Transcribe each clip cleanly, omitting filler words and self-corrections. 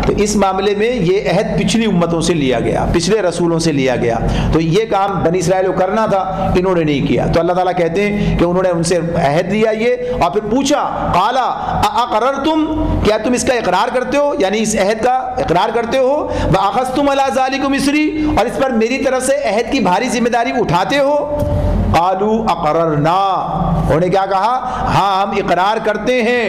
تو اس معاملے میں یہ عہد پچھلی امتوں سے لیا گیا، پچھلے رسولوں سے لیا گیا، تو یہ کام بنی اسرائیل کو کرنا تھا، انہوں نے نہیں کیا۔ تو اللہ تعالیٰ کہتے ہیں کہ انہوں نے ان سے عہد لیا یہ، اور پھر پوچھا قالا اقررتم، کیا تم اس کا اقرار کرتے ہو، یعنی اس عہد کا اقرار کرتے ہو، واخذتم علی ذالکم اسری، اور اس پر میری طرف سے عہد کی بھاری ذمہ داری اٹھاتے ہو۔ قالوا اقررنا، انہوں نے کیا کہا؟ ہاں ہم اقرار کرتے ہیں،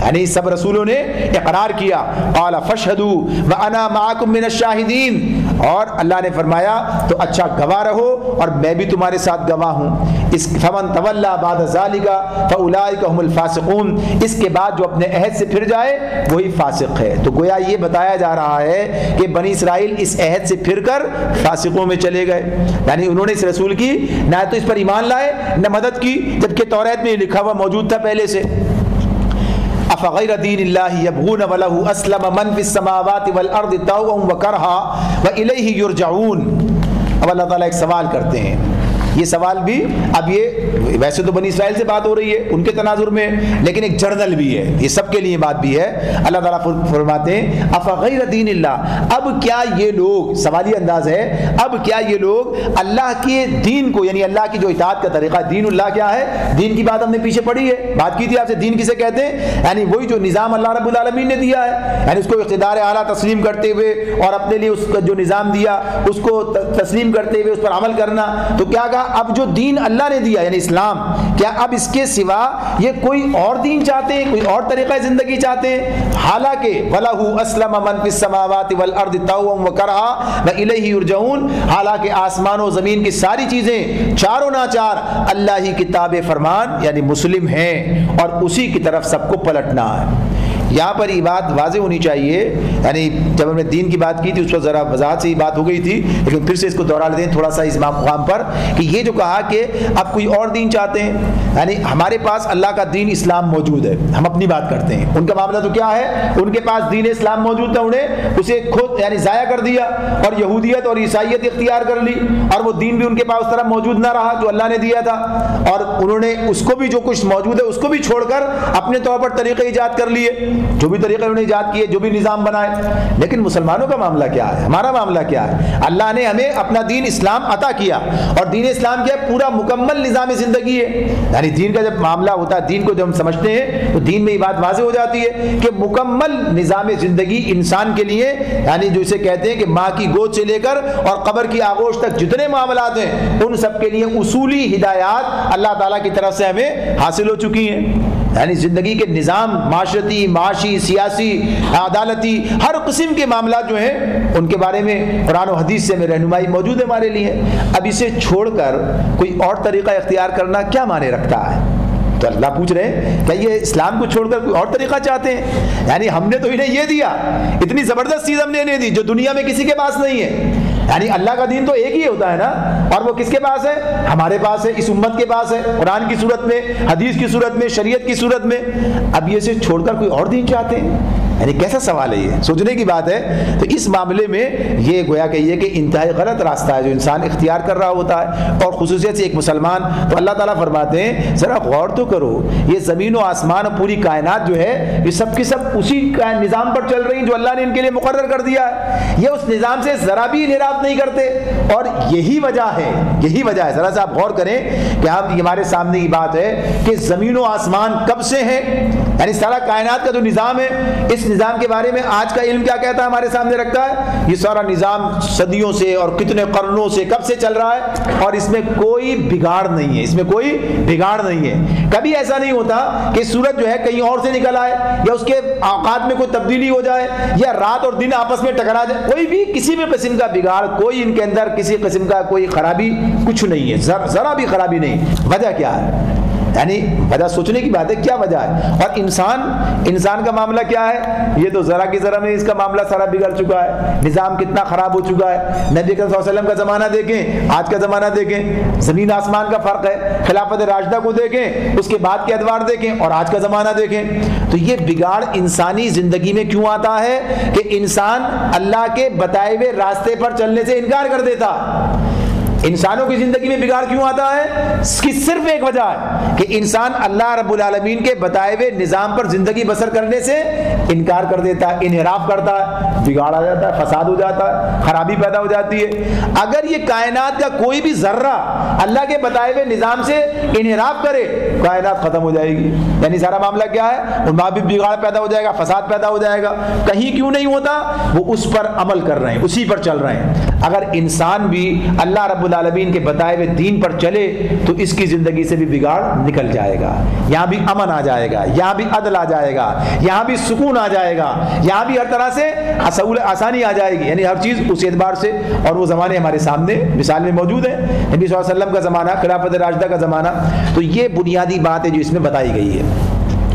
یعنی سب رسولوں نے اقرار کیا۔ قال فاشهدوا وانا معكم من الشاهدين، اور اللہ نے فرمایا تو اچھا گواہ رہو اور میں بھی تمہارے ساتھ گواہ ہوں۔ اس فمن تولى بعد ذلك فاولئك هم الفاسقون، اس کے بعد جو اپنے عہد سے پھر جائے وہی فاسق ہے۔ تو گویا یہ بتایا جا رہا ہے کہ بنی اسرائیل اس عہد سے پھر کر فاسقوں میں چلے گئے، یعنی انہوں نے اس رسول کی نہ تو اس پر ایمان لائے نہ مدد کی، جبکہ توریت میں لکھا ہوا موجود تھا پہلے سے۔ افغیر دین اللہ یبغون ولہ اسلم من فی السماوات والارض طوعا وکرہا والیہ یرجعون۔ اب اللہ تعالیٰ ایک سوال کرتے ہیں، یہ سوال بھی اب یہ ویسے تو بنی اسرائیل سے بات ہو رہی ہے ان کے تناظر میں، لیکن ایک جرنل بھی ہے، یہ سب کے لیے بات بھی ہے۔ اللہ تعالیٰ فرماتے ہیں افغیر دین اللہ، اب کیا یہ لوگ، سوالی انداز ہے، اب کیا یہ لوگ اللہ کے دین کو، یعنی اللہ کی جو اطاعت کا طریقہ، دین اللہ کیا ہے، دین کی بات ہم نے پیچھے پڑھی ہے، بات کی تھی آپ سے، دین کسے کہتے ہیں، یعنی وہی جو نظام اللہ رب العالمین نے دیا ہے، یعنی اس کو اقتدار اعلیٰ تسلیم کرتے ہوئے اور اپنے لیے اس کا جو نظام دیا اس کو تسلیم کرتے ہوئے اس پر عمل کرنا۔ تو کیا کہا، اب جو دین اللہ نے دیا یعنی اسلام، کیا اب اس کے سوا یہ کوئی اور دین چاہتے ہیں، کوئی اور طریقہ زندگی چاہتے ہیں؟ حالانکہ وَلَهُ أَسْلَمَ مَنْ فِي السَّمَاوَاتِ وَالْأَرْضِ طَوْعًا وَكَرْهًا وَإِلَيْهِ يُرْجَعُونَ، حالانکہ آسمان و زمین کی ساری چیزیں چاروں ناچار اللہ ہی کی تابع فرمان یعنی مسلم ہیں، اور اسی کی طرف سب کو پلٹنا ہے۔ یہاں پر یہ بات واضح ہونی چاہیے، یعنی جب ہم نے دین کی بات کی تھی اس پر ذرا وضاحت سے ہی بات ہو گئی تھی، لیکن پھر سے اس کو دوہرا لیتے ہیں تھوڑا سا اس مقام پر، کہ یہ جو کہا کہ اب کوئی اور دین چاہتے ہیں، یعنی ہمارے پاس اللہ کا دین اسلام موجود ہے، ہم اپنی بات کرتے ہیں، ان کا معاملہ تو کیا ہے، ان کے پاس دین اسلام موجود تھا، انہیں اسے خود یعنی ضائع کر دیا اور یہودیت اور عیسائیت اختیار کر لی، اور وہ دین بھی ان کے پاس اس طرح موجود نہ رہا جو اللہ نے دیا تھا، اور انہوں نے اس کو بھی جو کچھ موجود ہے اس کو بھی چھوڑ کر اپنے طور پر طریقے ایجاد کر لیے، جو بھی طریقے انہوں نے ایجاد کیے، جو بھی نظام بنائے۔ لیکن مسلمانوں کا معاملہ کیا ہے، ہمارا معاملہ کیا ہے؟ اللہ نے ہمیں اپنا دین اسلام عطا کیا، اور دین اسلام کیا ہے، پورا مکمل نظام زندگی ہے، یعنی دین کا جب معاملہ ہوتا ہے، دین کو جب ہم سمجھتے ہیں تو دین میں یہ بات واضح ہو جاتی ہے کہ مکمل نظام زندگی انسان کے لیے، یعنی جو اسے کہتے ہیں کہ ماں کی گود سے لے کر اور قبر کی آغوش تک جتنے معاملات ہیں ان سب کے لیے اصولی ہدایات اللہ تعالیٰ کی طرف سے ہمیں حاصل ہو چکی ہیں، یعنی زندگی کے نظام، معاشرتی، معاشی، سیاسی، عدالتی، ہر قسم کے معاملات جو ہیں ان کے بارے میں قرآن و حدیث سے ہمیں رہنمائی موجود ہے ہمارے لیے۔ اب اسے چھوڑ کر کوئی اور طریقہ اختیار کرنا کیا معنی رکھتا ہے؟ تو اللہ پوچھ رہے ہیں کہ یہ اسلام کو چھوڑ کر کوئی اور طریقہ چاہتے ہیں؟ یعنی ہم نے تو انہیں یہ دیا، اتنی زبردست چیز ہم نے انہیں دی جو دنیا میں کسی کے پاس نہیں ہے، یعنی اللہ کا دین تو ایک ہی ہوتا ہے نا، اور وہ کس کے پاس ہے؟ ہمارے پاس ہے، اس امت کے پاس ہے، قرآن کی صورت میں، حدیث کی صورت میں، شریعت کی صورت میں۔ اب یہ سے چھوڑ کر کوئی اور دین چاہتے ہیں، یعنی کیسا سوال ہے، یہ سوچنے کی بات ہے۔ تو اس معاملے میں یہ گویا کہ یہ کہ انتہائی غلط راستہ ہے جو انسان اختیار کر رہا ہوتا ہے، اور خصوصیت سے ایک مسلمان۔ تو اللہ تعالیٰ فرماتے ہیں ذرا غور تو کرو، یہ زمین و آسمان اور پوری کائنات جو ہے یہ سب کی سب اسی نظام پر چل رہی ہیں جو اللہ نے ان کے لیے مقرر کر دیا ہے، یہ اس نظام سے ذرا بھی انحراف نہیں کرتے، اور یہی وجہ ہے، یہی وجہ ہے، ذرا سا آپ غور کریں کہ ہمارے سامنے کی بات ہے کہ زمین و آسمان کب سے ہیں، یعنی سارا کائنات کا جو نظام ہے، اس نظام کے بارے میں آج کا علم کیا کہتا ہے، ہمارے سامنے رکھتا ہے، یہ سارا نظام صدیوں سے اور کتنے قرنوں سے کب سے چل رہا ہے، اور اس میں کوئی بگاڑ نہیں ہے، اس میں کوئی بگاڑ نہیں ہے۔ کبھی ایسا نہیں ہوتا کہ سورج جو ہے کہیں اور سے نکل آئے، یا اس کے اوقات میں کوئی تبدیلی ہو جائے، یا رات اور دن آپس میں ٹکرا جائے، کوئی بھی کسی بھی قسم کا بگاڑ، کوئی ان کے اندر کسی قسم کا کوئی خرابی کچھ نہیں ہے، ذرا بھی خرابی نہیں۔ وجہ کیا ہے؟ یعنی وجہ سوچنے کی بات ہے، کیا وجہ ہے؟ اور انسان کا معاملہ کیا ہے؟ یہ تو ذرا کی ذرا میں اس کا معاملہ سارا بگڑ چکا ہے، نظام کتنا خراب ہو چکا ہے۔ نبی کریم صلی اللہ علیہ وسلم کا زمانہ دیکھیں، آج کا زمانہ دیکھیں، زمین آسمان کا فرق ہے۔ خلافت راشدہ کو دیکھیں، اس کے بعد کے ادوار دیکھیں، اور آج کا زمانہ دیکھیں، تو یہ بگاڑ انسانی زندگی میں کیوں آتا ہے کہ انسان اللہ کے بتائے ہوئے راستے پر چلنے سے انکار کر دیتا۔ انسانوں کی زندگی میں بگاڑ کیوں آتا ہے؟ اس کی صرف ایک وجہ ہے کہ انسان اللہ رب العالمین کے بتائے ہوئے نظام پر زندگی بسر کرنے سے انکار کر دیتا ہے، انحراف کرتا ہے، بگاڑ آ جاتا ہے، فساد ہو جاتا ہے، خرابی پیدا ہو جاتی ہے۔ اگر یہ کائنات کا کوئی بھی ذرہ اللہ کے بتائے ہوئے نظام سے انحراف کرے، کائنات ختم ہو جائے گی۔ یعنی سارا معاملہ کیا ہے؟ ان میں بھی بگاڑ پیدا ہو جائے گا، فساد پیدا ہو جائے گا۔ کہیں کیوں نہیں ہوتا؟ وہ اس پر عمل کر رہے ہیں، اسی پر چل رہے ہیں۔ اگر انسان بھی اللہ رب العالمین کے بتائے ہوئے دین پر چلے تو اس کی زندگی سے بھی بگاڑ نکل جائے گا، یہاں بھی امن آ جائے گا، یہاں بھی عدل آ جائے گا، یہاں بھی سکون آ جائے گا، یہاں بھی ہر طرح سے آسانی آ جائے گی۔ یعنی ہر چیز اس اعتبار سے، اور وہ زمانے ہمارے سامنے مثال میں موجود ہیں، نبی صلی اللہ علیہ وسلم کا زمانہ، خلافت راشدہ کا زمانہ۔ تو یہ بنیادی بات ہے جو اس میں بتائی گئی ہے۔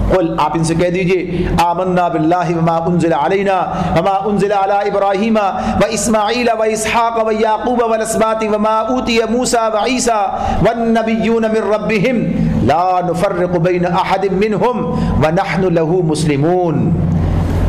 قل، آپ ان سے کہہ دیجئے، آمنا باللہ وما انزل علینا وما انزل علی ابراہیم واسماعیل واسحاق ویعقوب والاسباط وما اوتی موسیٰ وعیسیٰ والنبیون من ربہم لا نفرق بین احد منہم ونحن لہ مسلمون۔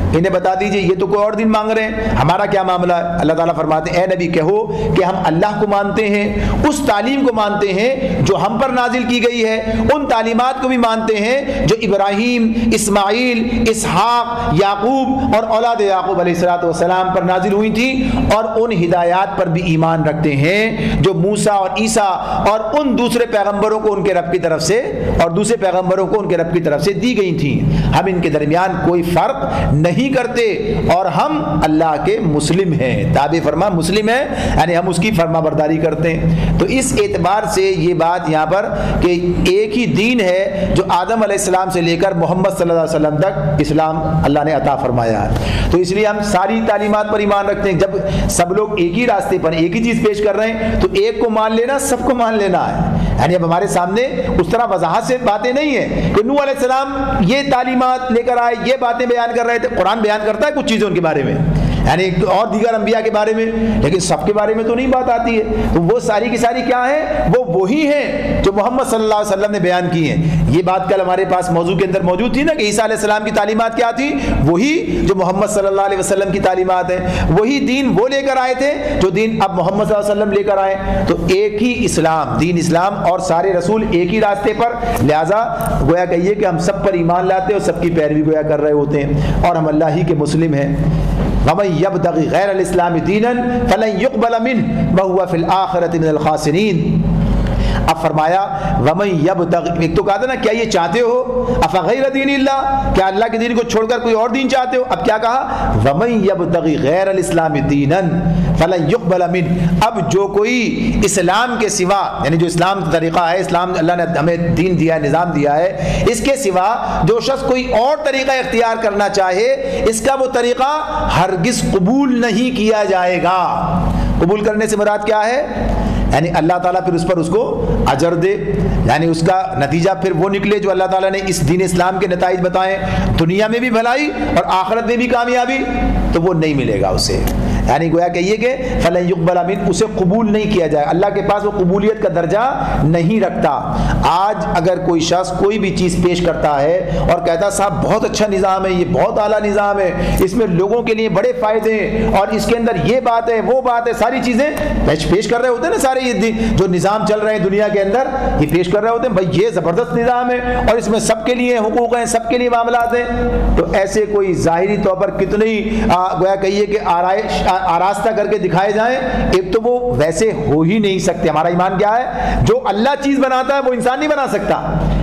انہیں بتا دیجئے، یہ تو کوئی اور دن مانگ رہے ہیں، ہمارا کیا معاملہ ہے؟ اللہ تعالیٰ فرماتے ہیں، اے نبی کہو کہ ہم اللہ کو مانتے ہیں، اس تعلیم کو مانتے ہیں جو ہم پر نازل کی گئی ہے، ان تعلیمات کو بھی مانتے ہیں جو ابراہیم، اسماعیل، اسحاق، یعقوب اور اولاد یعقوب علیہ السلام پر نازل ہوئی تھیں، اور ان ہدایات پر بھی ایمان رکھتے ہیں جو موسیٰ اور عیسیٰ اور ان دوسرے پیغمبروں کو ان کے رب کی طرف سے، اور دوسرے پیغمبروں کو ان کے رب کی طرف سے دی گئی تھیں۔ ہم ان کے درمیان کوئی فرق نہیں کرتے، اور ہم اللہ کے مسلم ہیں، تابع فرما مسلم ہیں، یعنی ہم اس کی فرما برداری کرتے ہیں۔ تو اس اعتبار سے یہ بات یہاں پر کہ ایک ہی دین ہے جو آدم علیہ السلام سے لے کر محمد صلی اللہ علیہ وسلم تک اسلام اللہ نے عطا فرمایا ہے۔ تو اس لیے ہم ساری تعلیمات پر ایمان رکھتے ہیں۔ جب سب لوگ ایک ہی راستے پر ایک ہی چیز پیش کر رہے ہیں تو ایک کو مان لینا سب کو مان لینا ہے۔ یعنی اب ہمارے سامنے اس طرح وضاحت سے باتیں نہیں ہیں کہ نوح علیہ السلام یہ تعلیمات لے کر آئے، یہ باتیں بیان کر رہے تھے۔ قرآن بیان کرتا ہے کچھ چیزیں ان کے بارے میں، یعنی اور دیگر انبیاء کے بارے میں، لیکن سب کے بارے میں تو نہیں بات آتی ہے۔ تو وہ ساری کی ساری کیا ہیں؟ وہ وہی ہیں جو محمد صلی اللہ علیہ وسلم نے بیان کی ہیں۔ یہ بات کل ہمارے پاس موضوع کے اندر موجود تھی نا کہ عیسیٰ علیہ السلام کی تعلیمات کیا تھی؟ وہی جو محمد صلی اللہ علیہ وسلم کی تعلیمات ہیں، وہی دین وہ لے کر آئے تھے جو دین اب محمد صلی اللہ علیہ وسلم لے کر آئے۔ تو ایک ہی اسلام، دین اسلام، اور سارے رسول ایک ہی راستے پر، لہٰذا گویا کہیے کہ ہم سب پر ایمان لاتے اور سب کی پیروی گویا کر رہے ہوتے ہیں، اور ہم اللہ ہی کے مسلم ہیں۔ وَمَن يَبْتَغِ غَيْرَ الْإِسْلَامِ دِينًا فَلَن يُقْبَلَ مِنْهُ وَهُوَ فِي الْآخِرَةِ مِنَ الْخَاسِرِينَ۔ اب فرمایا وَمَن يَبْتَغِ، ایک تو کہا تھا نا کیا یہ چاہتے ہو أَفَغَيْرَ دِينِ اللَّهِ، کیا اللہ کے دین کو چھوڑ کر کوئی اور دین چاہتے ہو؟ اب کیا کہا؟ وَمَن يَبْتَغِ غَيْرَ الْإِسْلَامِ دِينًا فَلَن يُقْبَلَ مِنْهُ۔ اب جو کوئی اسلام کے سوا، یعنی جو اسلام کا طریقہ ہے، اسلام اللہ نے ہمیں دین دیا ہے، نظام دیا ہے، اس کے سوا جو شخص کوئی اور طریقہ اختیار کرنا چاہے، اس کا وہ طریقہ ہرگز قبول نہیں کیا جائے گا۔ قبول کرنے سے مراد کیا ہے؟ یعنی اللہ تعالیٰ پھر اس پر اس کو اجر دے، یعنی اس کا نتیجہ پھر وہ نکلے جو اللہ تعالیٰ نے اس دین اسلام کے نتائج بتائیں، دنیا میں بھی بھلائی اور آخرت میں بھی کامیابی، تو وہ نہیں ملے گا اسے۔ یعنی گویا کہ یہ کہ فلن یقبل من، اسے قبول نہیں کیا جائے، اللہ کے پاس وہ قبولیت کا درجہ نہیں رکھتا۔ آج اگر کوئی شخص کوئی بھی چیز پیش کرتا ہے اور کہتا صاحب بہت اچھا نظام ہے، یہ بہت اعلیٰ نظام ہے، اس میں لوگوں کے لیے بڑے فائدے ہیں، اور اس کے اندر یہ بات ہے وہ بات ہے، ساری چیزیں پیش کر رہے ہوتے ہیں نا، سارے یہ جو نظام چل رہے ہیں دنیا کے اندر یہ پیش کر رہے ہوتے ہیں، بھائی یہ زبردست نظام ہے اور اس میں سب کے لیے حقوق ہیں، سب کے لیے معاملات ہیں۔ تو ایسے کوئی ظاہری طور پر کتنی گویا کہیے کہ آراستہ کر کے دکھائے جائیں، ایک تو وہ ویسے ہو ہی نہیں سکتے۔ ہمارا ایمان کیا ہے؟ جو اللہ چیز بناتا ہے وہ انسان نہیں بنا سکتا۔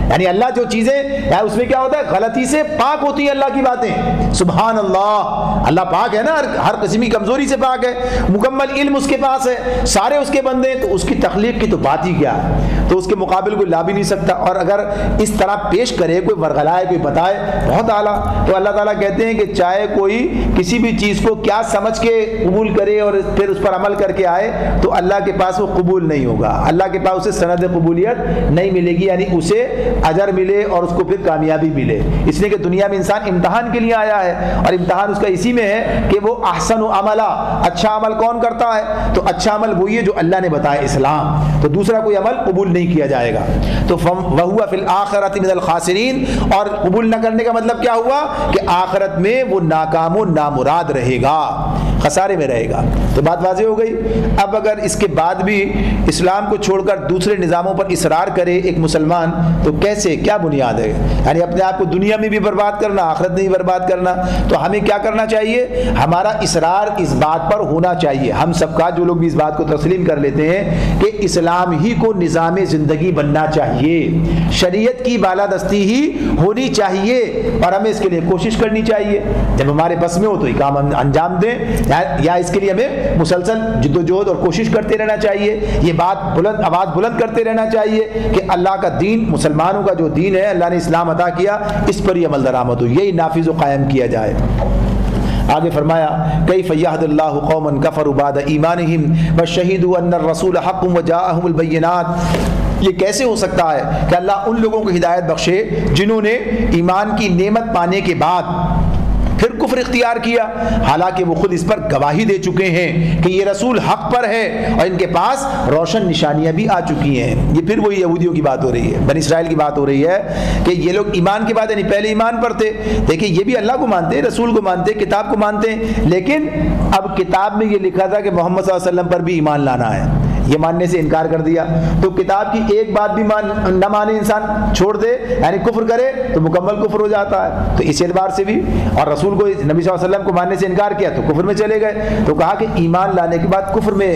یعنی اللہ جو چیزیں اس میں کیا ہوتا ہے، غلطی سے پاک ہوتی ہیں اللہ کی باتیں، سبحان اللہ، اللہ پاک ہے نا، ہر قسم کی کمزوری سے پاک ہے، مکمل علم اس کے پاس ہے، سارے اس کے بندے ہیں، تو اس کی تخلیق کی تو بات ہی کیا ہے، تو اس کے مقابل کوئی لا بھی نہیں سکتا۔ اور اگر اس طرح پیش کرے، کوئی ورغلائے، کوئی بتائے بہت اعلیٰ، تو اللہ تعالیٰ کہتے ہیں کہ چاہے کوئی کسی بھی چیز کو کیا سمجھ کے قبول کرے اور پھر اس پر عمل کر کے آئے، تو اللہ کے پاس وہ قبول نہیں ہوگا، اللہ کے پاس اسے سند قبولیت نہیں ملے گی، یعنی اسے اجر ملے اور اس کو پھر کامیابی ملے، اس لیے کہ دنیا میں انسان امتحان کے لیے آیا ہے، اور امتحان اس کا اسی میں ہے کہ وہ احسن عملا، اچھا عمل کون کرتا ہے؟ تو اچھا عمل وہی ہے جو اللہ نے بتایا، اسلام، تو دوسرا کوئی عمل قبول نہیں کیا جائے گا۔ تو وَهُوَ فِي الْآخِرَةِ مِنَ الْخَاسِرِينَ، اور قبول نہ کرنے کا مطلب کیا ہوا کہ آخرت میں وہ ناکام و نامراد رہے گا، خسارے میں رہے گا۔ تو بات واضح ہو گئی۔ اب اگر اس کے بعد بھی اسلام کو چھوڑ کر دوسرے نظاموں پر اصرار کرے ایک مسلمان، تو کیسے، کیا بنیاد ہے؟ یعنی اپنے آپ کو دنیا میں بھی برباد کرنا، آخرت میں بھی برباد کرنا۔ تو ہمیں کیا کرنا چاہیے؟ ہمارا اصرار اس بات پر ہونا چاہیے، ہم سب کا، جو لوگ بھی اس بات کو تسلیم کر لیتے ہیں کہ اسلام ہی کو نظام زندگی بننا چاہیے، شریعت کی بالادستی ہی ہونی چاہیے، اور ہمیں اس کے لیے کوشش کرنی چاہیے۔ جب ہمارے بس میں ہو تو یہ کام ہم انجام دیں، یا اس کے لیے ہمیں مسلسل جد و جہد اور کوشش کرتے رہنا چاہیے۔ یہ بات بلند، آواز بلند کرتے رہنا چاہیے کہ اللہ کا دین، مسلمانوں کا جو دین ہے، اللہ نے اسلام عطا کیا، اس پر ہی عمل درآمد ہو، یہی نافذ و قائم کیا جائے۔ آگے فرمایا کیف یہد اللہ قوما کفروا بعد ایمانہم وشہدوا ان الرسول حق وجاءہم البینات، یہ کیسے ہو سکتا ہے کہ اللہ ان لوگوں کو ہدایت بخشے جنہوں نے ایمان کی نعمت پانے کے بعد پھر کفر اختیار کیا، حالانکہ وہ خود اس پر گواہی دے چکے ہیں کہ یہ رسول حق پر ہے اور ان کے پاس روشن نشانیاں بھی آ چکی ہیں۔ یہ پھر وہی یہودیوں کی بات ہو رہی ہے، بنی اسرائیل کی بات ہو رہی ہے کہ یہ لوگ ایمان کے بعد، یعنی پہلے ایمان پر تھے، دیکھیں یہ بھی اللہ کو مانتے ہیں، رسول کو مانتے ہیں، کتاب کو مانتے ہیں، لیکن اب کتاب میں یہ لکھا تھا کہ محمد صلی اللہ علیہ وسلم پر بھی ایمان لانا ہے، یہ ماننے سے انکار کر دیا۔ تو کتاب کی ایک بات بھی نہ مانے انسان، چھوڑ دے، یعنی کفر کرے تو مکمل کفر ہو جاتا ہے۔ تو اس اعتبار سے بھی، اور رسول کو، نبی صلی اللہ علیہ وسلم کو ماننے سے انکار کیا تو کفر میں چلے گئے۔ تو کہا کہ ایمان لانے کے بعد کفر میں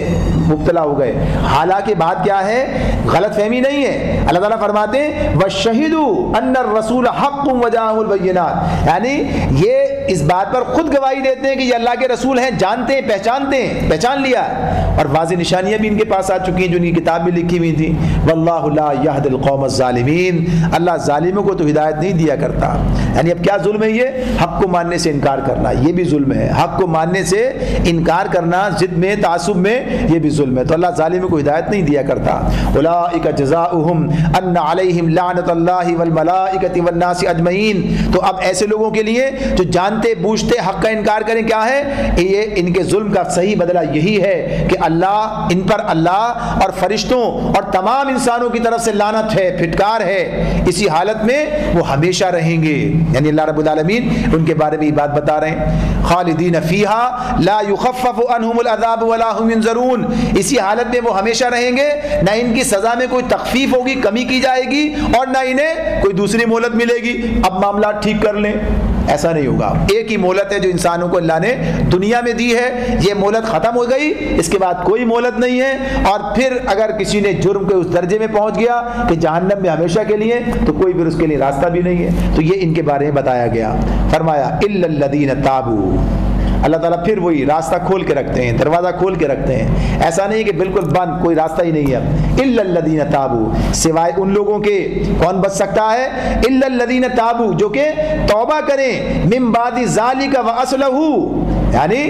مبتلا ہو گئے، حالانکہ بات کیا ہے، غلط فہمی نہیں ہے۔ اللہ تعالیٰ فرماتے ہیں وَشَهِدُوا أَنَّ الرَّسُولَ حَقٌّ وَجَاءَهُ الْبَيِّنَاتُ، یعنی یہ اس بات پر خود گواہی دیتے ہیں کہ یہ اللہ کے رسول ہیں، جانتے ہیں، پہچانتے ہیں، پہچان لیا ہے، اور واضح نشانیاں بھی ان کے پاس آ چکی ہیں جو ان کی کتاب میں لکھی ہوئی تھیں۔ واللہ لا یہد القوم الظالمین، اللہ ظالموں کو تو ہدایت نہیں دیا کرتا۔ یعنی اب کیا ظلم ہے؟ یہ حق کو ماننے سے انکار کرنا، یہ بھی ظلم ہے، حق کو ماننے سے انکار کرنا، ضد میں، تعصب میں، یہ بھی ظلم ہے۔ تو اللہ ظالموں کو ہدایت نہیں دیا کرتا۔ اولئک جزاؤہم ان علیہم لعنۃ اللہ والملائکۃ والناس اجمعین، تو اب ایسے لوگوں کے لیے جو جانتے بوجھتے حق کا انکار کریں، کیا ہے یہ؟ ان کے ظلم کا صحیح بدلہ یہی ہے کہ اللہ، ان پر اللہ اور فرشتوں اور تمام انسانوں کی طرف سے لعنت ہے، پھٹکار ہے، اسی حالت میں وہ ہمیشہ رہیں گے۔ یعنی اللہ رب العالمین ان کے بارے میں یہ بات بتا رہے ہیں، خالدین فیہا لا یخفف عنہم العذاب ولا هم ينظرون، اسی حالت میں وہ ہمیشہ رہیں گے، نہ ان کی سزا میں کوئی تخفیف ہوگی، کمی کی جائے گی، اور نہ انہیں کوئی دوسری مہلت ملے گی، اب معاملات ٹھیک کر لیں، ایسا نہیں ہوگا۔ ایک ہی مہلت ہے جو انسانوں کو اللہ نے دنیا میں دی ہے، یہ مہلت ختم ہو گئی، اس کے بعد کوئی مہلت نہیں ہے، اور پھر اگر کسی نے جرم کے اس درجے میں پہنچ گیا کہ جہنم میں ہمیشہ کے لیے، تو کوئی پھر اس کے لیے راستہ بھی نہیں ہے۔ تو یہ ان کے بارے میں بتایا گیا، فرمایا الا الذین تابوا، اللہ تعالیٰ پھر وہی راستہ کھول کے رکھتے ہیں، دروازہ کھول کے رکھتے ہیں، ایسا نہیں کہ بالکل بند، کوئی راستہ ہی نہیں ہے۔ الا الذین تابوا، سوائے ان لوگوں کے، کون بچ سکتا ہے؟ الا الذین تابوا، جو کہ توبہ کریں، من بعد ذالک واصلحوا، یعنی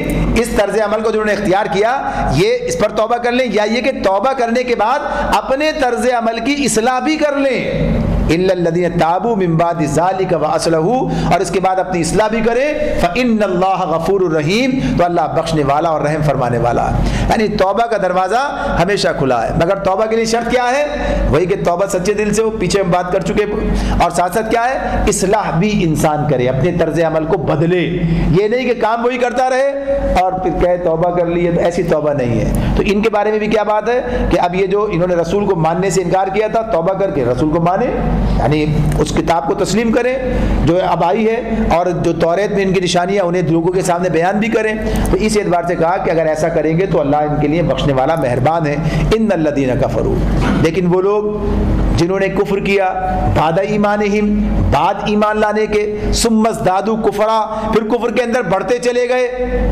اس طرز عمل کو جنہوں نے اختیار کیا یہ اس پر توبہ کر لیں، یا یہ کہ توبہ کرنے کے بعد اپنے طرز عمل کی اصلاح بھی کر لیں۔ الا الذین تابوا من بعد ذلک واصلحوا، اور اس کے بعد اپنی اصلاح بھی کریں، فان اللہ غفور الرحیم، تو اللہ بخشنے والا اور رحم فرمانے والا ہے۔ یعنی توبہ کا دروازہ ہمیشہ کھلا ہے، مگر توبہ کے لیے شرط کیا ہے؟ وہی کہ توبہ سچے دل سے ہو، پیچھے ہم بات کر چکے، اور ساتھ ساتھ کیا ہے؟ اصلاح بھی انسان کرے، اپنے طرز عمل کو بدلے، یہ نہیں کہ کام وہی کرتا رہے اور پھر کہے توبہ کر لی ہے، تو ایسی توبہ نہیں ہے۔ تو ان کے بارے میں بھی کیا بات ہے کہ اب یہ جو انہوں نے رسول کو ماننے سے انکار کیا تھا، توبہ کر کے رسول کو مانے، یعنی اس کتاب کو تسلیم کریں جو اب آئی ہے، اور جو توریت میں ان کی نشانیاں انہیں لوگوں کے سامنے بیان بھی کریں۔ تو اس اعتبار سے کہا کہ اگر ایسا کریں گے تو اللہ ان کے لیے بخشنے والا مہربان ہے۔ ان الذین کفروا، لیکن وہ لوگ جنہوں نے کفر کیا بعد ایمانہم، بعد ایمان لانے کے، ثم ازدادوا کفرا، پھر کفر کے اندر بڑھتے چلے گئے،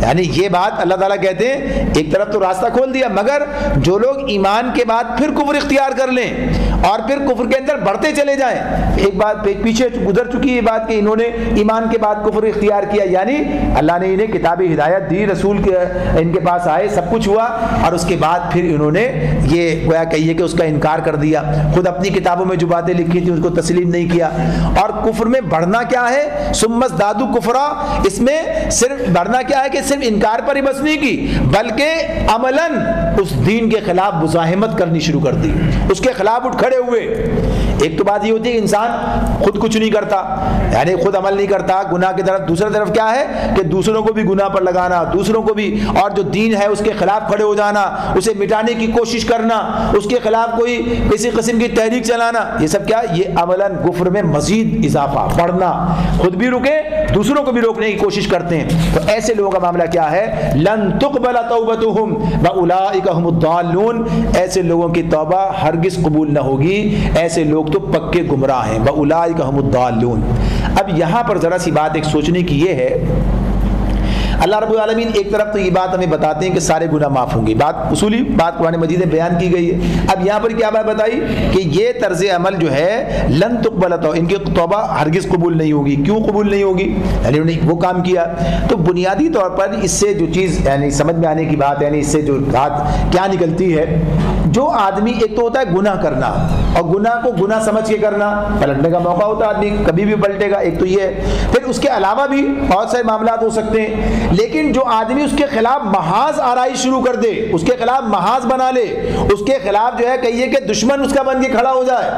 یعنی یہ بات اللہ تعالیٰ کہتے ہیں ایک طرف تو راستہ کھول دیا، مگر جو لوگ ایمان کے بعد پھر کفر اختیار کر لیں اور پھر کفر کے اندر بڑھتے چلے جائیں، ایک بات پیچھے گزر چکی ہے یہ بات کہ انہوں نے ایمان کے بعد کفر اختیار کیا، یعنی اللہ نے انہیں کتاب ہدایت دی، رسول کے ان کے پاس آئے، سب کچھ ہوا، اور اس کے بعد پھر انہوں نے یہ گویا کہیے کہ اس کا انکار کر دیا، خود اپنی کتابوں میں جو باتیں لکھی تھی اس کو تسلیم نہیں کیا۔ اور کفر میں بڑھنا کیا ہے؟ سمس دادو کفرا، اس میں صرف بڑھنا کیا ہے کہ صرف انکار پر ہی بس نہیں کی، بلکہ عملاً اس دین کے خلاف مزاحمت کرنی شروع کر دی، اس کے خلاف اٹھ کھڑے ہوئے۔ ایک تو بات یہ ہوتی ہے کہ انسان خود کچھ نہیں کرتا، یعنی خود عمل نہیں کرتا گناہ کی طرف، دوسری طرف کیا ہے کہ دوسروں کو بھی گناہ پر لگانا، دوسروں کو بھی، اور جو دین ہے اس کے خلاف کھڑے ہو جانا، اسے مٹانے کی کوشش کرنا، اس کے خلاف کوئی کسی قسم کی تحریک چلانا، یہ سب کیا؟ یہ عملاً کفر میں مزید اضافہ، بڑھنا، خود بھی رکے دوسروں کو بھی روکنے کی کوشش کرتے ہیں۔ تو ایسے لوگوں کا معاملہ کیا ہے؟ لن تقبل توبتهم واولئک هم الضالون، ایسے لوگوں کی توبہ ہرگز قبول نہ ہوگی، ایسے لوگ تو پکے گمراہ ہیں، واولئک هم الضالون۔ اب یہاں پر ذرا سی بات ایک سوچنے کی یہ ہے، اللہ رب العالمین ایک طرف تو یہ بات ہمیں بتاتے ہیں کہ سارے گناہ معاف ہوں گے، بات اصولی بات قرآن مجید میں بیان کی گئی ہے۔ اب یہاں پر کیا بات بتائی کہ یہ طرز عمل جو ہے لن تقبل، ان کی توبہ ہرگز قبول نہیں ہوگی۔ کیوں قبول نہیں ہوگی؟ یعنی انہوں نے وہ کام کیا۔ تو بنیادی طور پر اس سے جو چیز یعنی سمجھ میں آنے کی بات، یعنی اس سے جو بات کیا نکلتی ہے، جو آدمی ایک تو ہوتا ہے گناہ کرنا، اور گناہ کو گناہ سمجھ کے کرنا، پلٹنے کا موقع ہوتا ہے، آدمی کبھی بھی پلٹے گا، ایک تو یہ ہے۔ پھر اس کے علاوہ بھی بہت سارے معاملات ہو سکتے ہیں، لیکن جو آدمی اس کے خلاف محاذ آرائی شروع کر دے، اس کے خلاف محاذ بنا لے، اس کے خلاف جو ہے کہیے کہ دشمن اس کا بن کے کھڑا ہو جائے،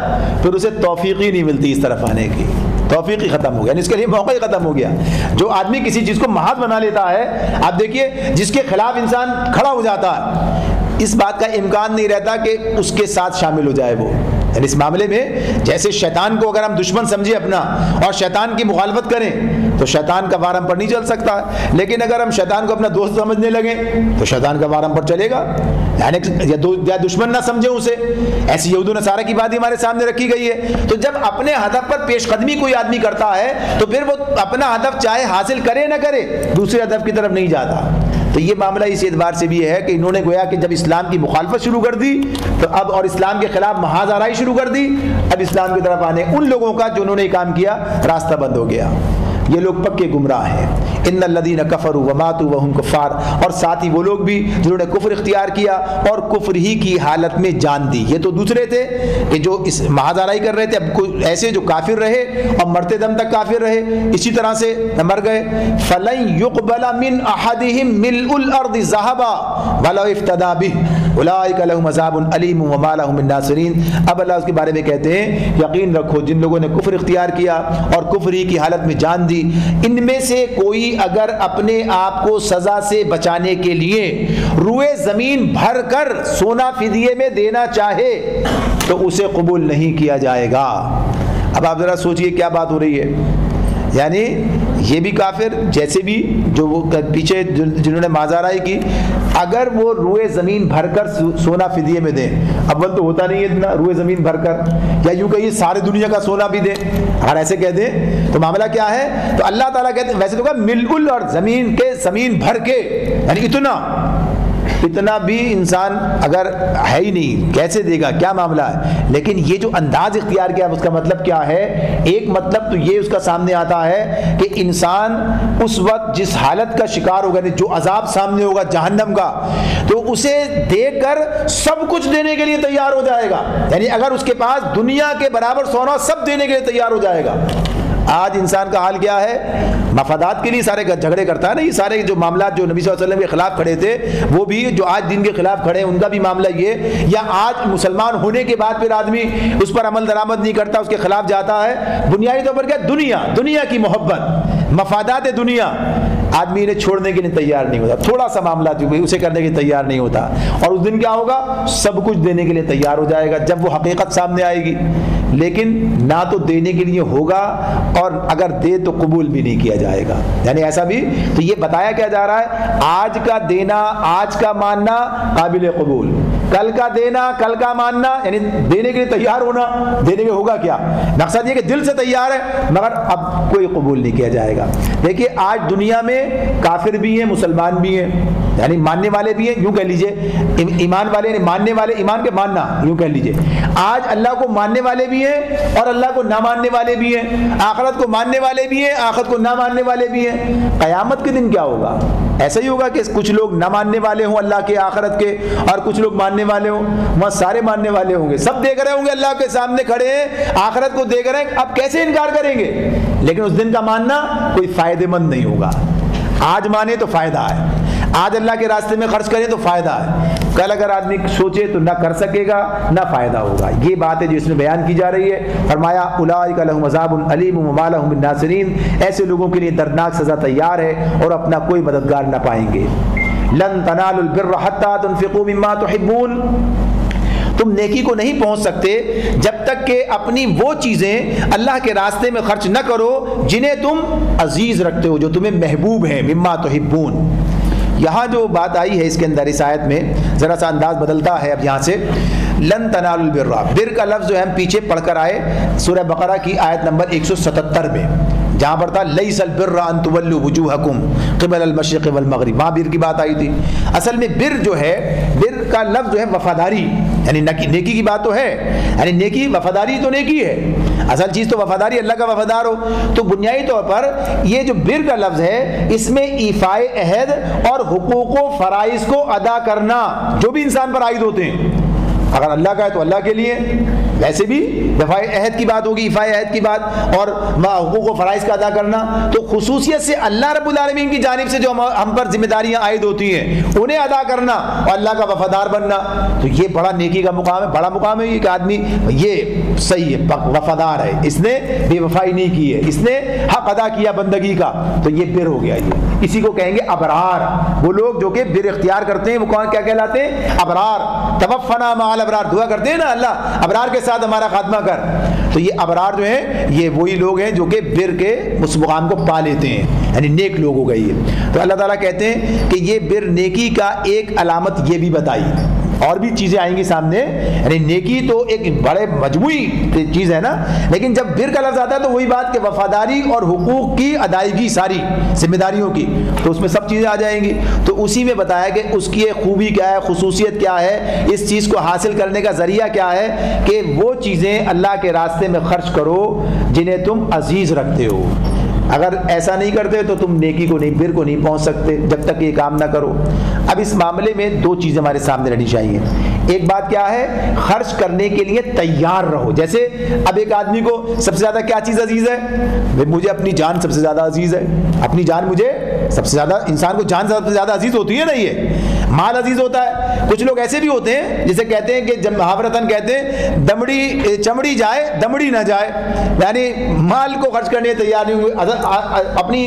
پھر اسے توفیق ہی نہیں ملتی اس طرف آنے کی، توفیق ہی ختم ہو گیا، یعنی اس کے لیے موقع ہی ختم ہو گیا۔ جو آدمی کسی چیز کو محاذ بنا لیتا ہے، آپ دیکھیے جس کے خلاف انسان کھڑا ہو جاتا ہے، اس بات کا امکان نہیں رہتا کہ اس کے ساتھ شامل ہو جائے وہ۔ یعنی اس معاملے میں جیسے شیطان کو اگر ہم دشمن سمجھے اپنا اور شیطان کی مخالفت کریں تو شیطان کا وار ہم پر نہیں چل سکتا، لیکن اگر ہم شیطان کو اپنا دوست سمجھنے لگیں تو شیطان کا وار ہم پر چلے گا، یعنی یا دشمن نہ سمجھیں اسے۔ ایسی یہود و نصارہ کی بات ہمارے سامنے رکھی گئی ہے۔ تو جب اپنے ہدف پر پیش قدمی کوئی آدمی کرتا ہے تو پھر وہ اپنا ہدف چاہے حاصل کرے نہ کرے دوسرے ہدف کی طرف نہیں جاتا۔ تو یہ معاملہ اس اعتبار سے بھی ہے کہ انہوں نے گویا کہ جب اسلام کی مخالفت شروع کر دی تو اب، اور اسلام کے خلاف محاذ آرائی شروع کر دی، اب اسلام کی طرف آنے ان لوگوں کا جو انہوں نے کام کیا راستہ بند ہو گیا۔ یہ لوگ پکے گمراہ ہیں۔ ان الذین کفروا وماتوا وهم کفار، اور ساتھ ہی وہ لوگ بھی جنہوں نے کفر اختیار کیا اور کفر ہی کی حالت میں جان دی۔ یہ تو دوسرے تھے کہ جو اس محاذ آرائی کر رہے تھے، اب کوئی ایسے جو کافر رہے اور مرتے دم تک کافر رہے، اسی طرح سے مر گئے۔ فلن يقبل من احدهم ملء الارض ذهبا ولو افتدى به اولئک لهم عذاب الیم وما لهم من ناصرین۔ اب اللہ اس کے بارے میں کہتے ہیں یقین رکھو جن لوگوں نے کفر اختیار کیا اور کفر ہی کی حالت میں جان دی، ان میں سے کوئی اگر اپنے آپ کو سزا سے بچانے کے لیے روئے زمین بھر کر سونا فدیے میں دینا چاہے تو اسے قبول نہیں کیا جائے گا۔ اب آپ ذرا سوچئے کیا بات ہو رہی ہے، یعنی یہ بھی کافر جیسے بھی جو وہ پیچھے جنہوں نے مازارائی کی، اگر وہ روئے زمین بھر کر سونا فدیے میں دیں، اول تو ہوتا نہیں ہے اتنا روئے زمین بھر کر، یا یوں کہیے سارے دنیا کا سونا بھی دیں، اگر ایسے کہہ دیں تو معاملہ کیا ہے؟ تو اللہ تعالیٰ کہتے ہیں ویسے تو کہا ملء اور زمین بھر کے، یعنی اتنا بھی انسان اگر ہے ہی نہیں کیسے دے گا، کیا معاملہ ہے؟ لیکن یہ جو انداز اختیار کیا اس کا مطلب کیا ہے؟ ایک مطلب تو یہ اس کا سامنے آتا ہے کہ انسان اس وقت جس حالت کا شکار ہوگا، جو عذاب سامنے ہوگا جہنم کا، تو اسے دیکھ کر سب کچھ دینے کے لیے تیار ہو جائے گا، یعنی اگر اس کے پاس دنیا کے برابر سونا سب دینے کے لیے تیار ہو جائے گا۔ آج انسان کا حال کیا ہے؟ مفادات کے لیے سارے جھگڑے کرتا ہے نا، یہ سارے جو معاملات جو نبی صلی اللہ علیہ وسلم کے خلاف کھڑے تھے وہ بھی جو آج دین کے خلاف کھڑے ہیں ان کا بھی معاملہ یہ، یا آج مسلمان ہونے کے بعد پھر آدمی اس پر عمل درآمد نہیں کرتا، اس کے خلاف جاتا ہے، بنیادی طور پر کیا؟ دنیا کی محبت، مفادات دنیا، آدمی انہیں چھوڑنے کے لیے تیار نہیں ہوتا، تھوڑا سا معاملہ اسے کرنے کے لیے تیار نہیں ہوتا، اور اس دن کیا ہوگا؟ سب کچھ دینے کے لیے تیار ہو جائے گا جب وہ حقیقت سامنے آئے گی، لیکن نہ تو دینے کے لیے ہوگا اور اگر دے تو قبول بھی نہیں کیا جائے گا، یعنی ایسا بھی۔ تو یہ بتایا کیا جا رہا ہے؟ آج کا دینا، آج کا ماننا قابل قبول، کل کا دینا، کل کا ماننا، یعنی دینے کے لیے تیار ہونا، دینے کے ہوگا کیا، مقصد یہ کہ دل سے تیار ہے مگر اب کوئی قبول نہیں کیا جائے گا۔ دیکھیے آج دنیا میں کافر بھی ہیں، مسلمان بھی ہیں، یعنی ماننے والے بھی ہیں، یوں کہہ لیجئے ایمان والے، یعنی ماننے والے، ایمان کے ماننا یوں کہہ لیجئے۔ آج اللہ کو ماننے والے بھی ہیں اور اللہ کو نہ ماننے والے بھی ہیں، آخرت کو ماننے والے بھی ہیں، آخرت کو نہ ماننے والے بھی ہیں۔ قیامت کے دن کیا ہوگا؟ ایسا ہی ہوگا کہ کچھ لوگ نہ ماننے والے ہوں اللہ کے، آخرت کے، اور کچھ لوگ ماننے والے ہوں، وہاں سارے ماننے والے ہوں گے، سب دیکھ رہے ہوں گے، اللہ کے سامنے کھڑے ہیں، آخرت کو دیکھ رہے ہیں، اب کیسے انکار کریں گے؟ لیکن اس دن کا ماننا کوئی فائدہ مند نہیں ہوگا۔ آج مانے تو فائدہ ہے، آج اللہ کے راستے میں خرچ کریں تو فائدہ ہے، کل اگر آدمی سوچے تو نہ کر سکے گا، نہ فائدہ ہوگا۔ یہ بات ہے جو اس میں بیان کی جا رہی ہے۔ فرمایا اولئک لہم عذاب علیم وما لہم من ناصرین، ایسے لوگوں کے لیے دردناک سزا تیار ہے اور اپنا کوئی مددگار نہ پائیں گے۔ لن تنالوا البر حتی تنفقوا مما تحبون، تم نیکی کو نہیں پہنچ سکتے جب تک کہ اپنی وہ چیزیں اللہ کے راستے میں خرچ نہ کرو جنہیں تم عزیز رکھتے ہو، جو تمہیں محبوب ہیں، مما تحبون۔ یہاں جو بات آئی ہے اس کے اندر اس آیت میں ذرا سا انداز بدلتا ہے اب یہاں سے، لن تنالوا البر، بر کا لفظ جو ہے ہم پیچھے پڑھ کر آئے سورہ بقرہ کی آیت نمبر 177 میں، جہاں پر تھا لیس البر ان تولوا وجوہکم قبل المشرق والمغرب، وہاں بر کی بات آئی تھی۔ اصل میں بر جو ہے، بر کا لفظ جو ہے وفاداری، یعنی نیکی کی بات تو ہے، یعنی نیکی وفاداری تو نیکی ہے، اصل چیز تو وفاداری، اللہ کا وفادار ہو۔ تو بنیادی طور پر یہ جو بر کا لفظ ہے اس میں ایفائے عہد اور حقوق و فرائض کو ادا کرنا جو بھی انسان پر عائد ہوتے ہیں، اگر اللہ کا ہے تو اللہ کے لیے، ویسے بھی دفاع عہد کی بات ہوگی، ایفائے عہد کی بات، اور حقوق و فرائض کا ادا کرنا، تو خصوصیت سے اللہ رب العالمین کی جانب سے جو ہم پر ذمہ داریاں عائد ہوتی ہیں انہیں ادا کرنا اور اللہ کا وفادار بننا، تو یہ بڑا نیکی کا مقام ہے، بڑا مقام ہے یہ کہ آدمی یہ صحیح ہے، وفادار ہے، اس نے بے وفائی نہیں کی ہے، اس نے حق ادا کیا بندگی کا، تو یہ بر ہو گیا۔ یہ اسی کو کہیں گے ابرار، وہ لوگ جو کہ بر اختیار کرتے ہیں وہ کون کیا کہلاتے ہیں؟ ابرار۔ توفنا مع الابرار، دعا کرتے ہیں نا اللہ ابرار کے ساتھ ہمارا خاتمہ کر، تو یہ ابرار جو ہیں یہ وہی لوگ ہیں جو کہ بر کے اس مقام کو پا لیتے ہیں، یعنی نیک لوگ ہو گئی ہے۔ تو اللہ تعالیٰ کہتے ہیں کہ یہ بر نیکی کا ایک علامت یہ بھی بتائی، اور بھی چیزیں آئیں گی سامنے، یعنی نیکی تو ایک بڑے مجموعی چیز ہے نا، لیکن جب بر کا لفظ آتا ہے تو وہی بات کہ وفاداری اور حقوق کی ادائیگی، ساری ذمہ داریوں کی، تو اس میں سب چیزیں آ جائیں گی۔ تو اسی میں بتایا کہ اس کی خوبی کیا ہے، خصوصیت کیا ہے، اس چیز کو حاصل کرنے کا ذریعہ کیا ہے کہ وہ چیزیں اللہ کے راستے میں خرچ کرو جنہیں تم عزیز رکھتے ہو۔ اگر ایسا نہیں کرتے تو تم نیکی کو نہیں، بر کو نہیں پہنچ سکتے جب تک یہ کام نہ کرو۔ اب اس معاملے میں دو چیزیں ہمارے سامنے رہنی چاہیے۔ ایک بات کیا ہے، خرچ کرنے کے لیے تیار رہو۔ جیسے اب ایک آدمی کو سب سے زیادہ کیا چیز عزیز ہے؟ مجھے اپنی جان سب سے زیادہ عزیز ہے، اپنی جان مجھے سب سے زیادہ، انسان کو جان سب سے زیادہ عزیز ہوتی ہے نا، یہ مال عزیز ہوتا ہے۔ کچھ لوگ ایسے بھی ہوتے ہیں جسے کہتے ہیں کہ جب محاورتاً کہتے ہیں دمڑی چمڑی جائے دمڑی نہ جائے، یعنی مال کو خرچ کرنے تیار نہیں ہوئے، اپنی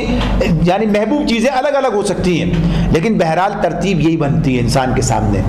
یعنی محبوب چیزیں الگ الگ ہو سکتی ہیں، لیکن بہرحال ترتیب یہی بنتی ہے انسان کے سامنے۔